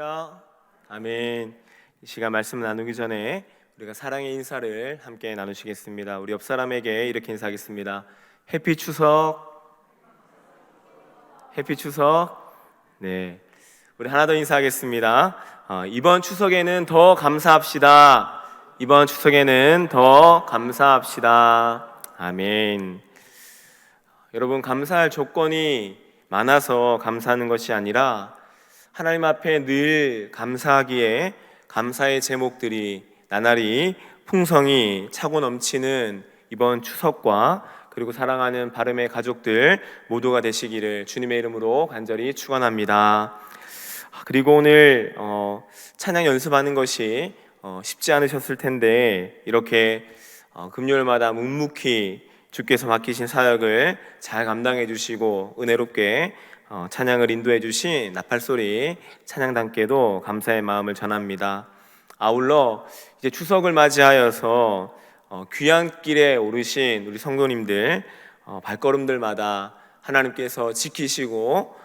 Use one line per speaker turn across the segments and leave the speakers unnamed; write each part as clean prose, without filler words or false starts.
할렐루야. 아멘. 이 시간 말씀 나누기 전에 우리가 사랑의 인사를 함께 나누시겠습니다. 우리 옆 사람에게 이렇게 인사하겠습니다. 해피 추석. 해피 추석. 네. 우리 하나 더 인사하겠습니다. 이번 추석에는 더 감사합시다. 이번 추석에는 더 감사합시다. 아멘. 여러분, 감사할 조건이 많아서 감사하는 것이 아니라 하나님 앞에 늘 감사하기에 감사의 제목들이 나날이 풍성이 차고 넘치는 이번 추석과 그리고 사랑하는 바름의 가족들 모두가 되시기를 주님의 이름으로 간절히 축원합니다. 그리고 오늘 찬양 연습하는 것이 쉽지 않으셨을 텐데 이렇게 금요일마다 묵묵히 주께서 맡기신 사역을 잘 감당해 주시고 은혜롭게 찬양을 인도해 주신 나팔소리 찬양단께도 감사의 마음을 전합니다. 아울러 이제 추석을 맞이하여서 귀한 길에 오르신 우리 성도님들 발걸음들마다 하나님께서 지키시고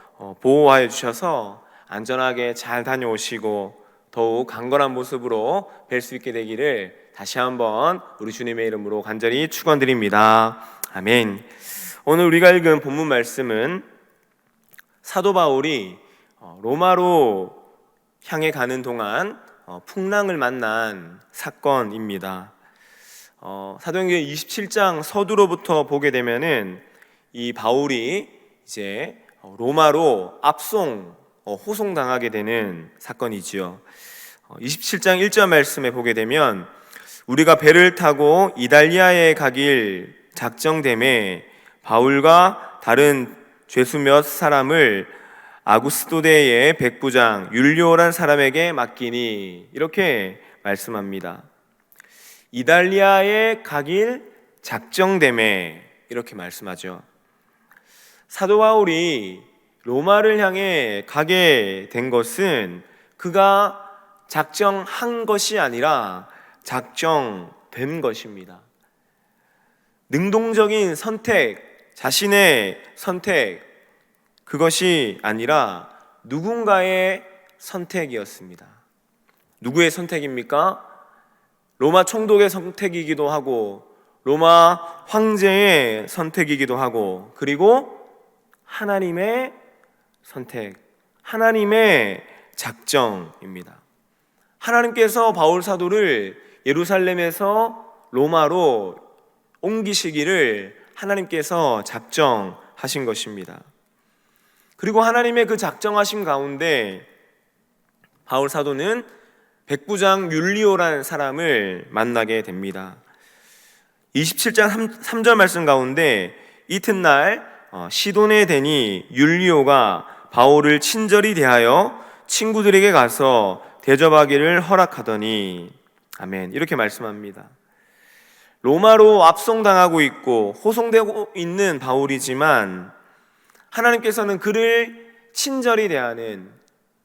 보호하여 주셔서 안전하게 잘 다녀오시고 더욱 강건한 모습으로 뵐 수 있게 되기를 다시 한번 우리 주님의 이름으로 간절히 축원드립니다. 아멘. 오늘 우리가 읽은 본문 말씀은 사도 바울이 로마로 향해 가는 동안 풍랑을 만난 사건입니다. 사도행전 27장 서두로부터 보게 되면은 이 바울이 이제 로마로 호송당하게 되는 사건이지요. 27장 1절 말씀에 보게 되면 우리가 배를 타고 이달리아에 가길 작정됨에 바울과 다른 죄수 몇 사람을 아구스도대의 백부장 율리오란 사람에게 맡기니 이렇게 말씀합니다. 이달리아에 가길 작정됨에 이렇게 말씀하죠. 사도 바울이 로마를 향해 가게 된 것은 그가 작정한 것이 아니라 작정된 것입니다. 능동적인 선택, 자신의 선택, 그것이 아니라 누군가의 선택이었습니다. 누구의 선택입니까? 로마 총독의 선택이기도 하고 로마 황제의 선택이기도 하고 그리고 하나님의 선택, 하나님의 작정입니다. 하나님께서 바울 사도를 예루살렘에서 로마로 옮기시기를 하나님께서 작정하신 것입니다. 그리고 하나님의 그 작정하심 가운데 바울 사도는 백부장 율리오라는 사람을 만나게 됩니다. 27장 3절 말씀 가운데 이튿날 시돈에 대니 율리오가 바울을 친절히 대하여 친구들에게 가서 대접하기를 허락하더니 아멘 이렇게 말씀합니다. 로마로 압송당하고 있고 호송되고 있는 바울이지만 하나님께서는 그를 친절히 대하는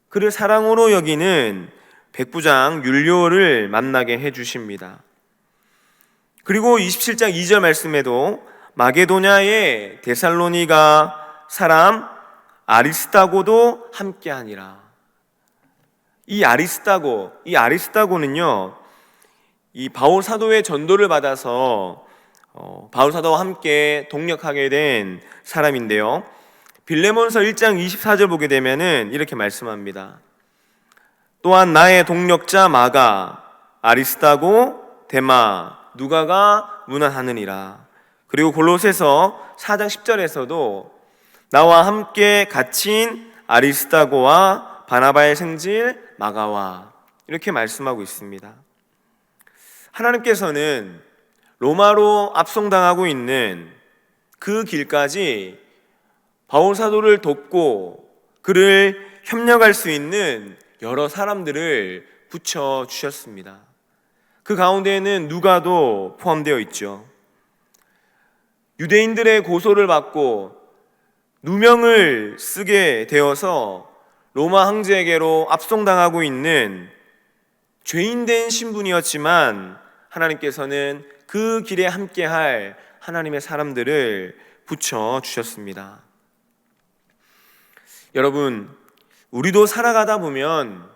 그를 사랑으로 여기는 백부장 율리오를 만나게 해주십니다. 그리고 27장 2절 말씀에도 마게도냐의 데살로니가 사람 아리스다고도 함께하니라. 이 아리스다고는요 이 바울 사도의 전도를 받아서 바울 사도와 함께 동역하게 된 사람인데요. 빌레몬서 1장 24절 보게 되면은 이렇게 말씀합니다. 또한 나의 동력자 마가, 아리스다고, 데마, 누가가 문안하느니라. 그리고 골로새서 4장 10절에서도 나와 함께 갇힌 아리스다고와 바나바의 생질 마가와 이렇게 말씀하고 있습니다. 하나님께서는 로마로 압송당하고 있는 그 길까지 바울 사도를 돕고 그를 협력할 수 있는 여러 사람들을 붙여주셨습니다. 그 가운데에는 누가도 포함되어 있죠. 유대인들의 고소를 받고 누명을 쓰게 되어서 로마 황제에게로 압송당하고 있는 죄인된 신분이었지만 하나님께서는 그 길에 함께할 하나님의 사람들을 붙여주셨습니다. 여러분, 우리도 살아가다 보면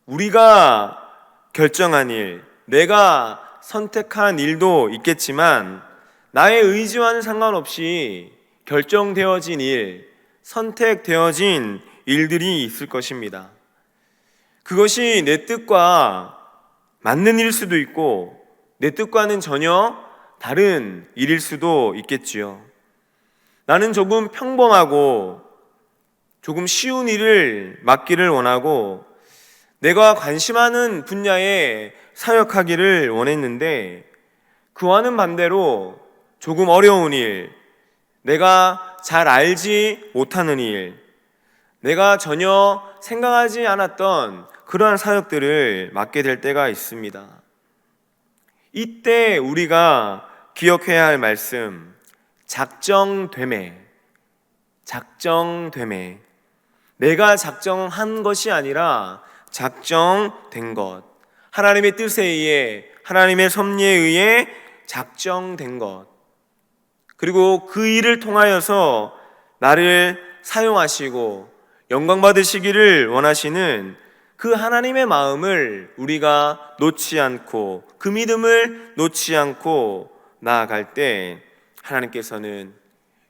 우리가 결정한 일, 내가 선택한 일도 있겠지만 나의 의지와는 상관없이 결정되어진 일, 선택되어진 일들이 있을 것입니다. 그것이 내 뜻과 맞는 일일 수도 있고 내 뜻과는 전혀 다른 일일 수도 있겠지요. 나는 조금 평범하고 조금 쉬운 일을 맡기를 원하고 내가 관심하는 분야에 사역하기를 원했는데 그와는 반대로 조금 어려운 일, 내가 잘 알지 못하는 일, 내가 전혀 생각하지 않았던 그러한 사역들을 맡게 될 때가 있습니다. 이때 우리가 기억해야 할 말씀, 작정되매. 내가 작정한 것이 아니라 작정된 것, 하나님의 뜻에 의해, 하나님의 섭리에 의해 작정된 것, 그리고 그 일을 통하여서 나를 사용하시고 영광 받으시기를 원하시는 그 하나님의 마음을 우리가 놓지 않고, 그 믿음을 놓지 않고 나아갈 때 하나님께서는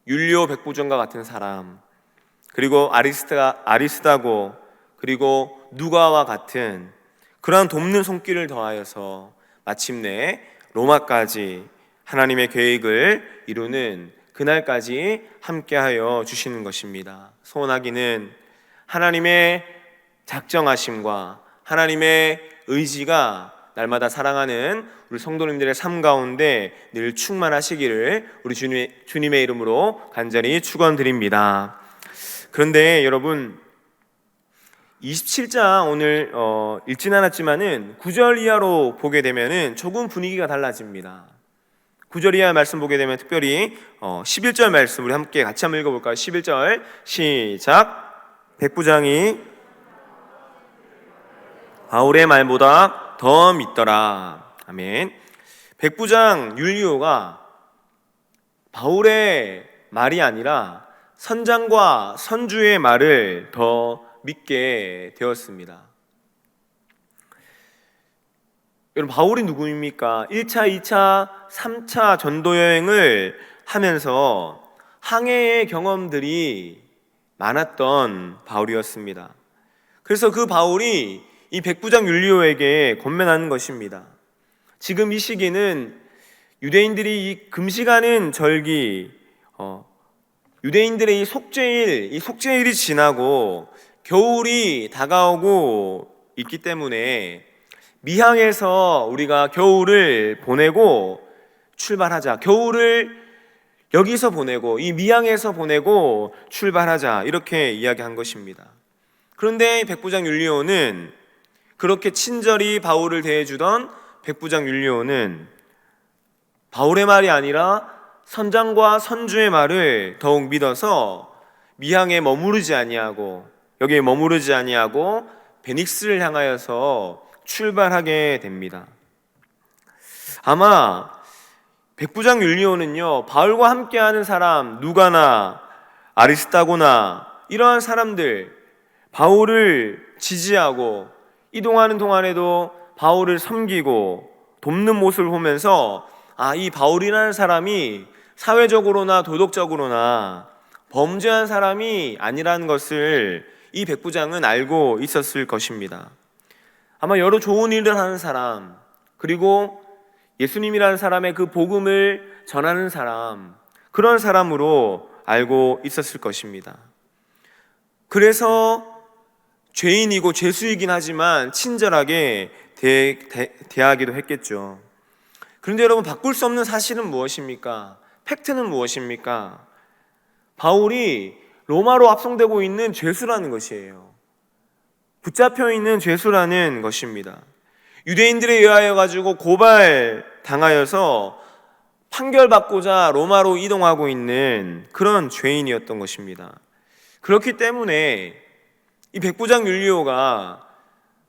율리오 백부장과 같은 사람, 그리고 아리스다고, 그리고 누가와 같은 그러한 돕는 손길을 더하여서 마침내 로마까지 하나님의 계획을 이루는 그날까지 함께하여 주시는 것입니다. 소원하기는 하나님의 작정하심과 하나님의 의지가 날마다 사랑하는 우리 성도님들의 삶 가운데 늘 충만하시기를 우리 주님의 이름으로 간절히 축원드립니다. 그런데 여러분, 27장 오늘 읽진 않았지만은 9절 이하로 보게 되면은 조금 분위기가 달라집니다. 9절 이하 말씀 보게 되면 특별히 11절 말씀 우리 함께 같이 한번 읽어볼까요? 11절 시작. 백부장이 바울의 말보다 더 믿더라. 아멘. 백부장 율리오가 바울의 말이 아니라 선장과 선주의 말을 더 믿게 되었습니다. 여러분, 바울이 누구입니까? 1차, 2차, 3차 전도 여행을 하면서 항해의 경험들이 많았던 바울이었습니다. 그래서 그 바울이 이 백부장 율리오에게 권면하는 것입니다. 지금 이 시기는 유대인들이 이 금식하는 절기, 유대인들의 이 속죄일이 지나고 겨울이 다가오고 있기 때문에 미항에서 우리가 겨울을 보내고 출발하자. 겨울을 여기서 보내고 이 미항에서 보내고 출발하자. 이렇게 이야기한 것입니다. 그런데 백부장 율리오는, 그렇게 친절히 바울을 대해주던 백부장 율리오는 바울의 말이 아니라 선장과 선주의 말을 더욱 믿어서 미항에 머무르지 아니하고, 여기에 머무르지 아니하고 베닉스를 향하여서 출발하게 됩니다. 아마 백부장 율리오는요, 바울과 함께하는 사람 누가나 아리스다고나 이러한 사람들, 바울을 지지하고 이동하는 동안에도 바울을 섬기고 돕는 모습을 보면서 이 바울이라는 사람이 사회적으로나 도덕적으로나 범죄한 사람이 아니라는 것을 이 백부장은 알고 있었을 것입니다. 아마 여러 좋은 일을 하는 사람, 그리고 예수님이라는 사람의 그 복음을 전하는 사람, 그런 사람으로 알고 있었을 것입니다. 그래서 죄인이고 죄수이긴 하지만 친절하게 대하기도 했겠죠. 그런데 여러분, 바꿀 수 없는 사실은 무엇입니까? 팩트는 무엇입니까? 바울이 로마로 압송되고 있는 죄수라는 것이에요. 붙잡혀 있는 죄수라는 것입니다. 유대인들에 의하여 가지고 고발당하여서 판결받고자 로마로 이동하고 있는 그런 죄인이었던 것입니다. 그렇기 때문에 이 백부장 율리오가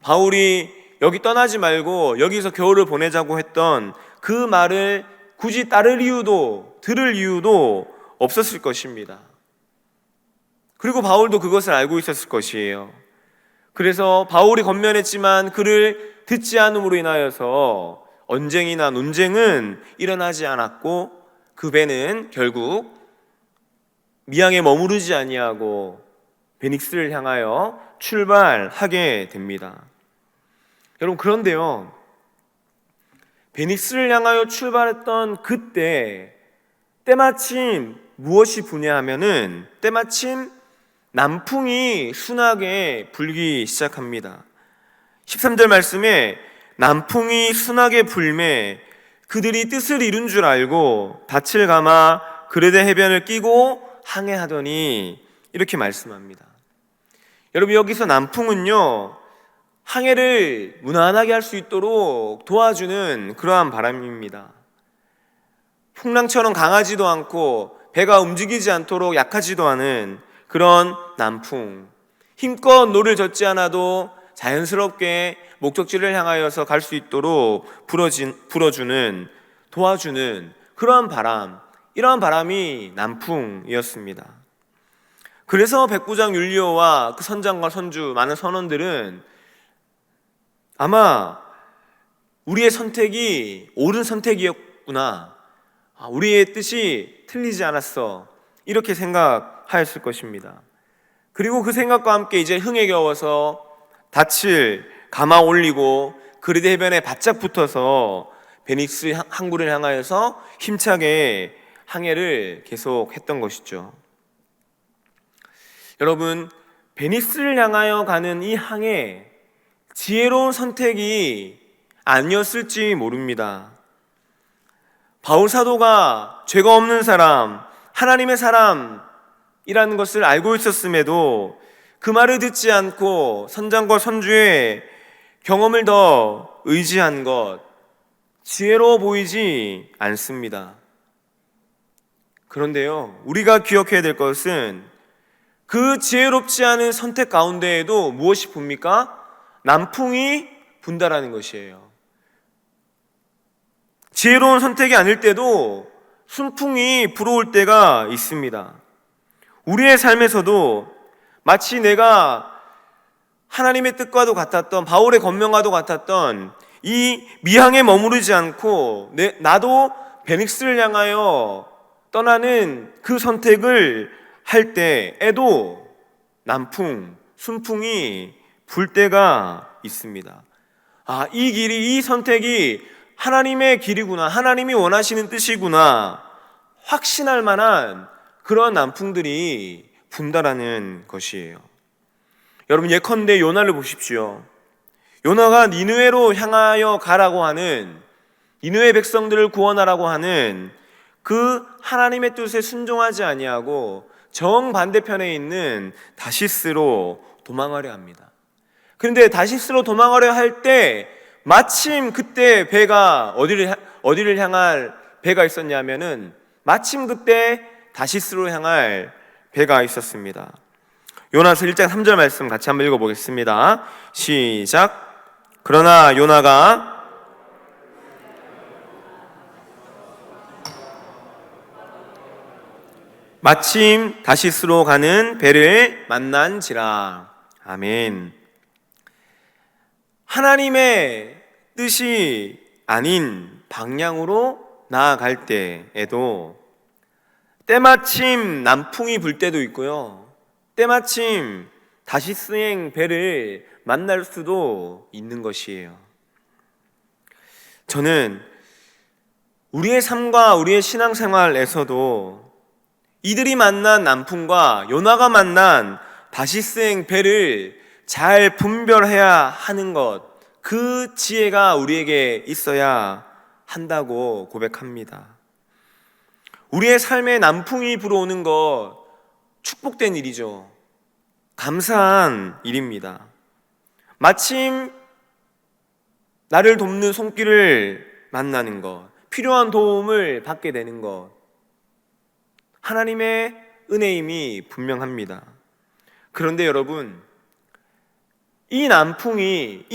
바울이 여기 떠나지 말고 여기서 겨울을 보내자고 했던 그 말을 굳이 들을 이유도 없었을 것입니다. 그리고 바울도 그것을 알고 있었을 것이에요. 그래서 바울이 권면했지만 그를 듣지 않음으로 인하여서 언쟁이나 논쟁은 일어나지 않았고 그 배는 결국 미항에 머무르지 아니하고 베닉스를 향하여 출발하게 됩니다. 여러분, 그런데요, 베닉스를 향하여 출발했던 그때 때마침 무엇이 부냐 하면은 때마침 남풍이 순하게 불기 시작합니다. 13절 말씀에 남풍이 순하게 불매 그들이 뜻을 이룬 줄 알고 닻을 감아 그레데 해변을 끼고 항해하더니, 이렇게 말씀합니다. 여러분, 여기서 남풍은요, 항해를 무난하게 할 수 있도록 도와주는 그러한 바람입니다. 풍랑처럼 강하지도 않고 배가 움직이지 않도록 약하지도 않은 그런 남풍, 힘껏 노를 젓지 않아도 자연스럽게 목적지를 향하여서 갈 수 있도록 불어주는, 도와주는 그러한 바람, 이러한 바람이 남풍이었습니다. 그래서 백부장 율리오와 그 선장과 선주, 많은 선원들은 아마 우리의 선택이 옳은 선택이었구나, 우리의 뜻이 틀리지 않았어, 이렇게 생각하였을 것입니다. 그리고 그 생각과 함께 이제 흥에 겨워서 닻을 감아 올리고 그리데 해변에 바짝 붙어서 베닉스 항구를 향하여서 힘차게 항해를 계속했던 것이죠. 여러분, 베니스를 향하여 가는 이 항해, 지혜로운 선택이 아니었을지 모릅니다. 바울 사도가 죄가 없는 사람, 하나님의 사람이라는 것을 알고 있었음에도 그 말을 듣지 않고 선장과 선주의 경험을 더 의지한 것, 지혜로워 보이지 않습니다. 그런데요, 우리가 기억해야 될 것은 그 지혜롭지 않은 선택 가운데에도 무엇이 붑니까? 남풍이 분다라는 것이에요. 지혜로운 선택이 아닐 때도 순풍이 불어올 때가 있습니다. 우리의 삶에서도 마치 내가 하나님의 뜻과도 같았던, 바울의 권명과도 같았던 이 미항에 머무르지 않고 나도 베닉스를 향하여 떠나는 그 선택을 할 때에도 남풍, 순풍이 불 때가 있습니다. 이 길이, 이 선택이 하나님의 길이구나, 하나님이 원하시는 뜻이구나 확신할 만한 그런 남풍들이 분다라는 것이에요. 여러분, 예컨대 요나를 보십시오. 요나가 니느웨로 향하여 가라고 하는, 니느웨 백성들을 구원하라고 하는 그 하나님의 뜻에 순종하지 아니하고 정반대편에 있는 다시스로 도망하려 합니다. 그런데 다시스로 도망하려 할 때 마침 그때 배가 어디를 향할 배가 있었냐면은 마침 그때 다시스로 향할 배가 있었습니다. 요나서 1장 3절 말씀 같이 한번 읽어보겠습니다. 시작. 그러나 요나가 마침 다시스로 가는 배를 만난지라. 아멘. 하나님의 뜻이 아닌 방향으로 나아갈 때에도 때마침 남풍이 불 때도 있고요, 때마침 다시스행 배를 만날 수도 있는 것이에요. 저는 우리의 삶과 우리의 신앙생활에서도 이들이 만난 남풍과 요나가 만난 다시스행 배를 잘 분별해야 하는 것, 그 지혜가 우리에게 있어야 한다고 고백합니다. 우리의 삶에 남풍이 불어오는 것 축복된 일이죠. 감사한 일입니다. 마침 나를 돕는 손길을 만나는 것, 필요한 도움을 받게 되는 것, 하나님의 은혜임이 분명합니다. 그런데 여러분, 이 남풍이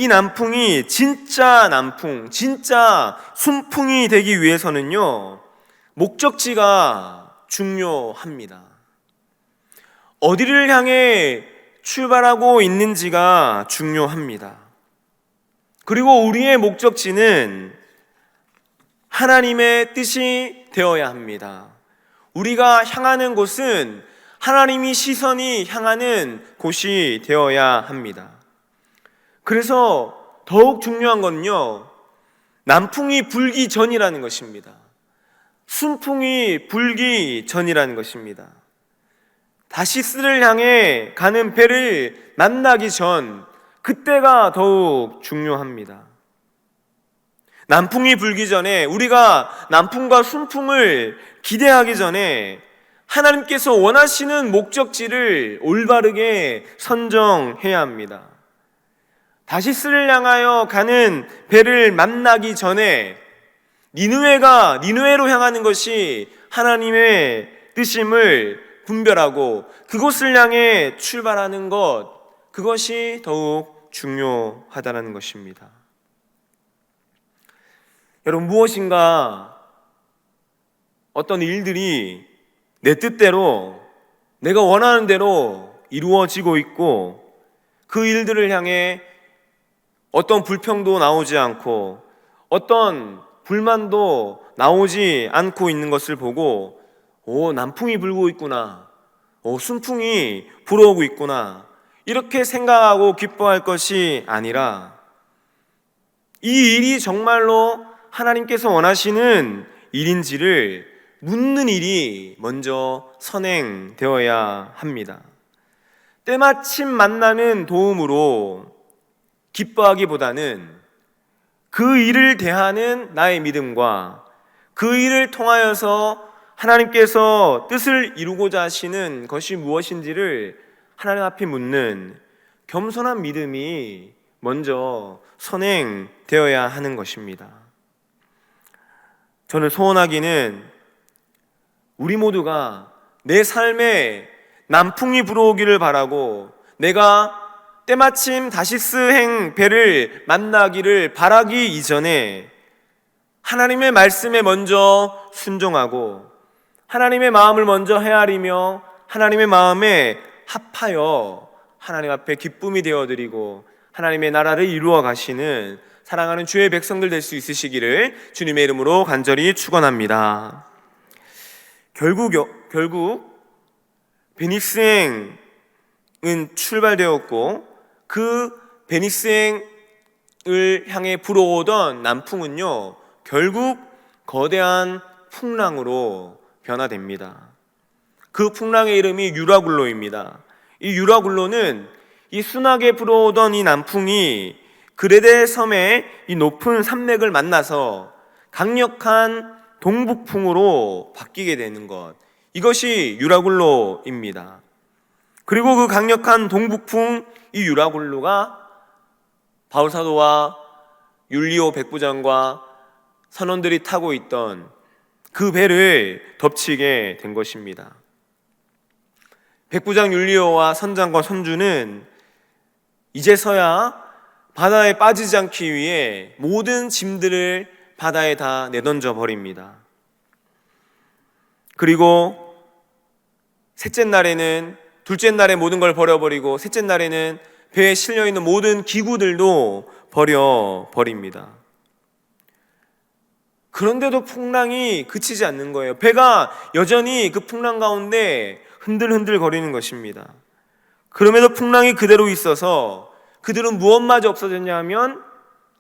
진짜 남풍, 진짜 순풍이 되기 위해서는요, 목적지가 중요합니다. 어디를 향해 출발하고 있는지가 중요합니다. 그리고 우리의 목적지는 하나님의 뜻이 되어야 합니다. 우리가 향하는 곳은 하나님이 시선이 향하는 곳이 되어야 합니다. 그래서 더욱 중요한 건요, 남풍이 불기 전이라는 것입니다. 순풍이 불기 전이라는 것입니다. 다시스를 향해 가는 배를 만나기 전, 그때가 더욱 중요합니다. 남풍이 불기 전에, 우리가 남풍과 순풍을 기대하기 전에 하나님께서 원하시는 목적지를 올바르게 선정해야 합니다. 다시스를 향하여 가는 배를 만나기 전에 니느웨로 향하는 것이 하나님의 뜻임을 분별하고 그곳을 향해 출발하는 것, 그것이 더욱 중요하다는 것입니다. 여러분, 무엇인가 어떤 일들이 내 뜻대로, 내가 원하는 대로 이루어지고 있고, 그 일들을 향해 어떤 불평도 나오지 않고 어떤 불만도 나오지 않고 있는 것을 보고, 남풍이 불고 있구나, 순풍이 불어오고 있구나, 이렇게 생각하고 기뻐할 것이 아니라, 이 일이 정말로 하나님께서 원하시는 일인지를 묻는 일이 먼저 선행되어야 합니다. 때마침 만나는 도움으로 기뻐하기보다는 그 일을 대하는 나의 믿음과 그 일을 통하여서 하나님께서 뜻을 이루고자 하시는 것이 무엇인지를 하나님 앞에 묻는 겸손한 믿음이 먼저 선행되어야 하는 것입니다. 저는 소원하기는 우리 모두가 내 삶에 남풍이 불어오기를 바라고, 내가 때마침 다시스행 배를 만나기를 바라기 이전에 하나님의 말씀에 먼저 순종하고 하나님의 마음을 먼저 헤아리며 하나님의 마음에 합하여 하나님 앞에 기쁨이 되어드리고 하나님의 나라를 이루어 가시는 사랑하는 주의 백성들 될 수 있으시기를 주님의 이름으로 간절히 축원합니다. 결국 베니스행은 출발되었고, 그 베니스행을 향해 불어오던 남풍은요, 결국 거대한 풍랑으로 변화됩니다. 그 풍랑의 이름이 유라굴로입니다. 이 유라굴로는 이 순하게 불어오던 이 남풍이 그레데 섬의 이 높은 산맥을 만나서 강력한 동북풍으로 바뀌게 되는 것, 이것이 유라굴로입니다. 그리고 그 강력한 동북풍, 이 유라굴로가 바울사도와 율리오 백부장과 선원들이 타고 있던 그 배를 덮치게 된 것입니다. 백부장 율리오와 선장과 선주는 이제서야 바다에 빠지지 않기 위해 모든 짐들을 바다에 다 내던져 버립니다. 그리고 셋째 날에는, 둘째 날에 모든 걸 버려버리고 셋째 날에는 배에 실려있는 모든 기구들도 버려버립니다. 그런데도 풍랑이 그치지 않는 거예요. 배가 여전히 그 풍랑 가운데 흔들흔들 거리는 것입니다. 그럼에도 풍랑이 그대로 있어서 그들은 무엇마저 없어졌냐 하면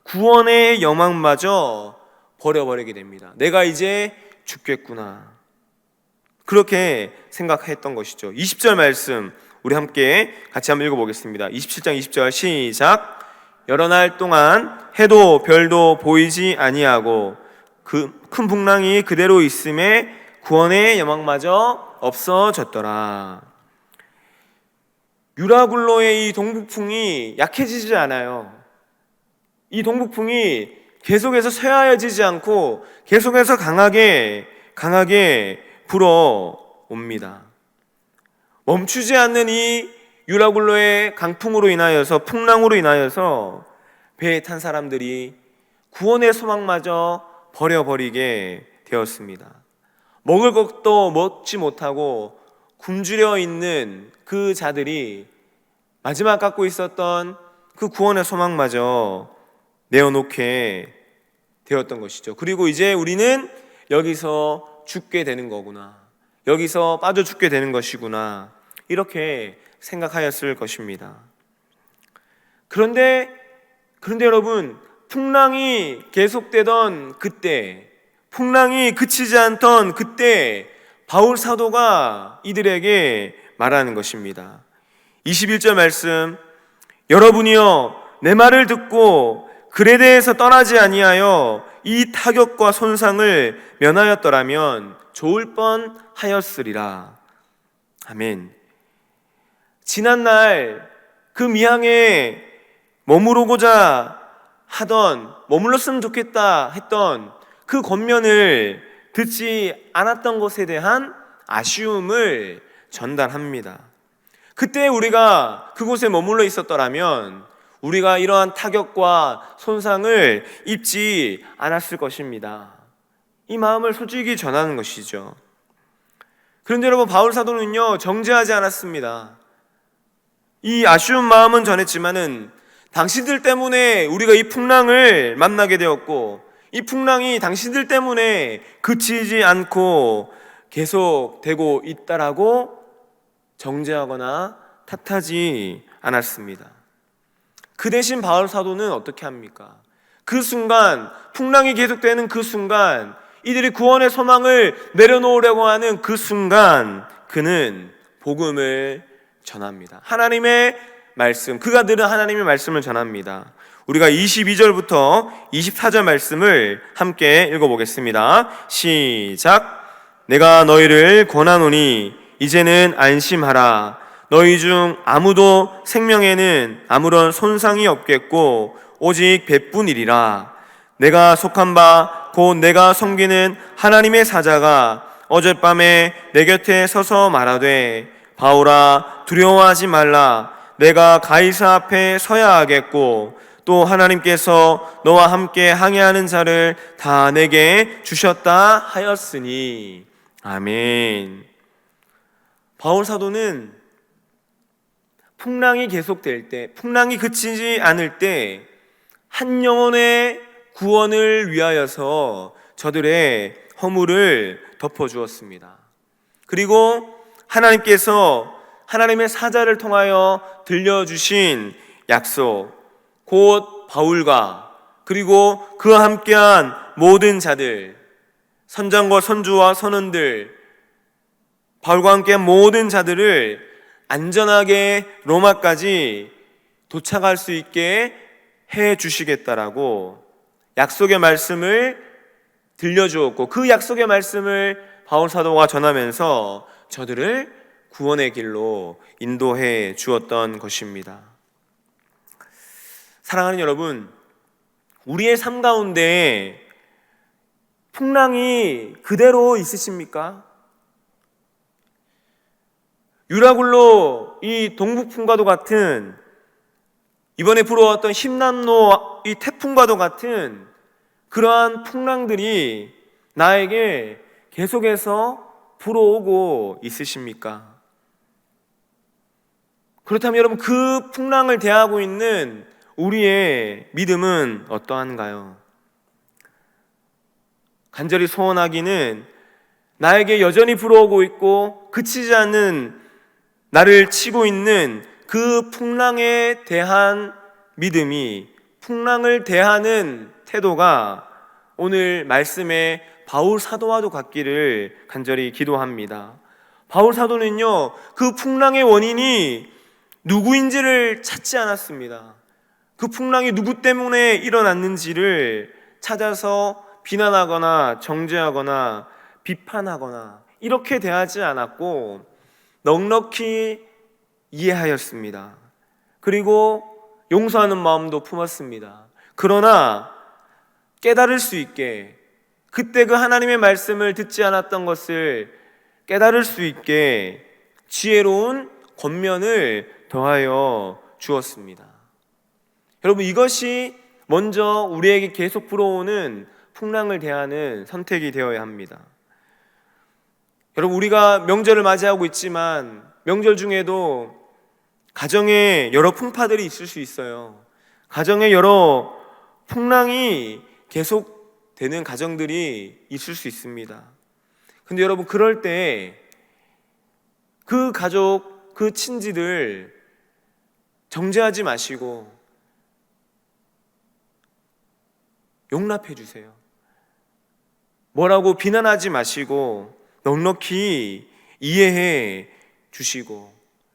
구원의 여망마저 버려버리게 됩니다. 내가 이제 죽겠구나, 그렇게 생각했던 것이죠. 20절 말씀 우리 함께 같이 한번 읽어보겠습니다. 27장 20절 시작. 여러 날 동안 해도 별도 보이지 아니하고 그 큰 풍랑이 그대로 있음에 구원의 여망마저 없어졌더라. 유라굴로의 이 동북풍이 약해지지 않아요. 이 동북풍이 계속해서 쇠하여지지 않고 계속해서 강하게 불어옵니다. 멈추지 않는 이 유라굴로의 강풍으로 인하여서, 풍랑으로 인하여서 배에 탄 사람들이 구원의 소망마저 버려버리게 되었습니다. 먹을 것도 먹지 못하고 굶주려 있는 그 자들이 마지막 갖고 있었던 그 구원의 소망마저 내어놓게 되었던 것이죠. 그리고 이제 우리는 여기서 죽게 되는 거구나, 여기서 빠져 죽게 되는 것이구나, 이렇게 생각하였을 것입니다. 그런데 여러분, 풍랑이 계속되던 그때, 풍랑이 그치지 않던 그때 바울 사도가 이들에게 말하는 것입니다. 21절 말씀, 여러분이여 내 말을 듣고 그레데에서 떠나지 아니하여 이 타격과 손상을 면하였더라면 좋을 뻔하였으리라. 아멘. 지난날 그 미항에 머무르고자 하던, 머물렀으면 좋겠다 했던 그 권면을 듣지 않았던 것에 대한 아쉬움을 전달합니다. 그때 우리가 그곳에 머물러 있었더라면 우리가 이러한 타격과 손상을 입지 않았을 것입니다. 이 마음을 솔직히 전하는 것이죠. 그런데 여러분, 바울 사도는요 정죄하지 않았습니다. 이 아쉬운 마음은 전했지만은 당신들 때문에 우리가 이 풍랑을 만나게 되었고, 이 풍랑이 당신들 때문에 그치지 않고 계속되고 있다라고 정죄하거나 탓하지 않았습니다. 그 대신 바울 사도는 어떻게 합니까? 그 순간, 풍랑이 계속되는 그 순간, 이들이 구원의 소망을 내려놓으려고 하는 그 순간 그는 복음을 전합니다. 하나님의 말씀, 그가 들은 하나님의 말씀을 전합니다. 우리가 22절부터 24절 말씀을 함께 읽어보겠습니다. 시작. 내가 너희를 권하노니 이제는 안심하라. 너희 중 아무도 생명에는 아무런 손상이 없겠고 오직 배뿐이리라. 내가 속한 바 곧 내가 섬기는 하나님의 사자가 어젯밤에 내 곁에 서서 말하되, 바울아 두려워하지 말라. 내가 가이사 앞에 서야 하겠고 또 하나님께서 너와 함께 항해하는 자를 다 내게 주셨다 하였으니. 아멘. 바울 사도는 풍랑이 계속될 때, 풍랑이 그치지 않을 때 한 영혼의 구원을 위하여서 저들의 허물을 덮어주었습니다. 그리고 하나님께서 하나님의 사자를 통하여 들려주신 약속, 곧 바울과 그리고 그와 함께한 모든 자들, 선장과 선주와 선원들, 바울과 함께한 모든 자들을 안전하게 로마까지 도착할 수 있게 해 주시겠다라고 약속의 말씀을 들려주었고, 그 약속의 말씀을 바울 사도가 전하면서 저들을 구원의 길로 인도해 주었던 것입니다. 사랑하는 여러분, 우리의 삶 가운데 풍랑이 그대로 있으십니까? 유라굴로 이 동북풍과도 같은, 이번에 불어왔던 힘난로 이 태풍과도 같은 그러한 풍랑들이 나에게 계속해서 불어오고 있으십니까? 그렇다면 여러분, 그 풍랑을 대하고 있는 우리의 믿음은 어떠한가요? 간절히 소원하기는 나에게 여전히 불어오고 있고 그치지 않는, 나를 치고 있는 그 풍랑에 대한 믿음이, 풍랑을 대하는 태도가 오늘 말씀의 바울 사도와도 같기를 간절히 기도합니다. 바울 사도는요, 그 풍랑의 원인이 누구인지를 찾지 않았습니다. 그 풍랑이 누구 때문에 일어났는지를 찾아서 비난하거나 정죄하거나 비판하거나 이렇게 대하지 않았고 넉넉히 이해하였습니다. 그리고 용서하는 마음도 품었습니다. 그러나 깨달을 수 있게, 그때 그 하나님의 말씀을 듣지 않았던 것을 깨달을 수 있게 지혜로운 권면을 더하여 주었습니다. 여러분, 이것이 먼저 우리에게 계속 불어오는 풍랑을 대하는 선택이 되어야 합니다. 여러분, 우리가 명절을 맞이하고 있지만 명절 중에도 가정에 여러 풍파들이 있을 수 있어요. 가정에 여러 풍랑이 계속되는 가정들이 있을 수 있습니다. 근데 여러분, 그럴 때 그 가족, 그 친지들 정죄하지 마시고 용납해 주세요. 뭐라고 비난하지 마시고 넉넉히 이해해 주시고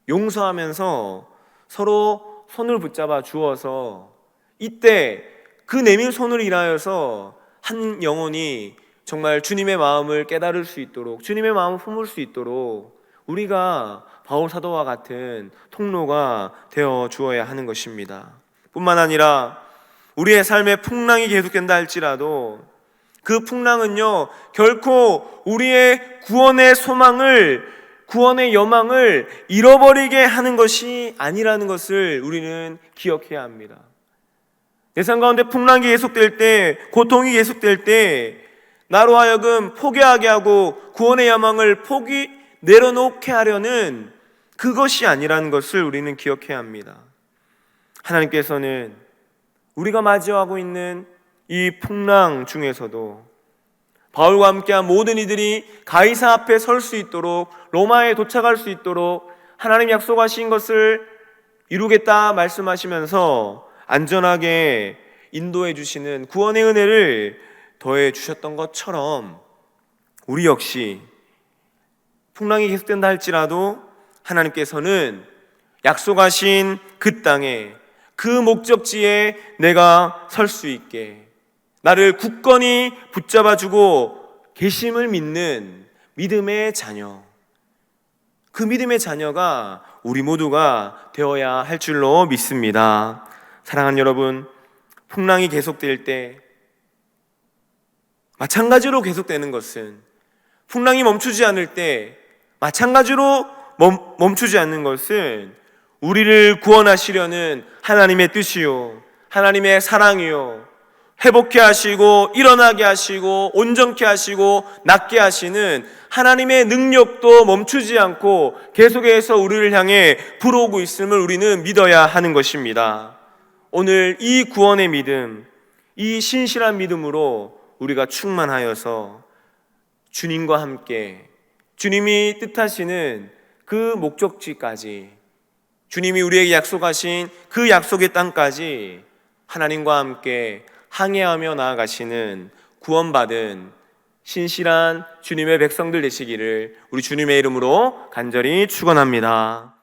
용서하면서 서로 손을 붙잡아 주어서 이때 그 내민 손을 인하여서 한 영혼이 정말 주님의 마음을 깨달을 수 있도록, 주님의 마음을 품을 수 있도록 우리가 바울 사도와 같은 통로가 되어 주어야 하는 것입니다. 뿐만 아니라 우리의 삶에 풍랑이 계속된다 할지라도 그 풍랑은요, 결코 우리의 구원의 소망을, 구원의 여망을 잃어버리게 하는 것이 아니라는 것을 우리는 기억해야 합니다. 내 삶 가운데 풍랑이 계속될 때, 고통이 계속될 때 나로 하여금 포기하게 하고 구원의 여망을 내려놓게 하려는 그것이 아니라는 것을 우리는 기억해야 합니다. 하나님께서는 우리가 맞이하고 있는 이 풍랑 중에서도 바울과 함께한 모든 이들이 가이사 앞에 설 수 있도록, 로마에 도착할 수 있도록 하나님 약속하신 것을 이루겠다 말씀하시면서 안전하게 인도해 주시는 구원의 은혜를 더해 주셨던 것처럼 우리 역시 풍랑이 계속된다 할지라도 하나님께서는 약속하신 그 땅에, 그 목적지에 내가 설 수 있게 나를 굳건히 붙잡아주고 계심을 믿는 믿음의 자녀, 그 믿음의 자녀가 우리 모두가 되어야 할 줄로 믿습니다. 사랑하는 여러분, 풍랑이 계속될 때 마찬가지로 계속되는 것은, 풍랑이 멈추지 않을 때 마찬가지로 멈추지 않는 것은 우리를 구원하시려는 하나님의 뜻이요, 하나님의 사랑이요, 회복케 하시고 일어나게 하시고 온전케 하시고 낫게 하시는 하나님의 능력도 멈추지 않고 계속해서 우리를 향해 불어오고 있음을 우리는 믿어야 하는 것입니다. 오늘 이 구원의 믿음, 이 신실한 믿음으로 우리가 충만하여서 주님과 함께 주님이 뜻하시는 그 목적지까지, 주님이 우리에게 약속하신 그 약속의 땅까지 하나님과 함께 항해하며 나아가시는 구원받은 신실한 주님의 백성들 되시기를 우리 주님의 이름으로 간절히 축원합니다.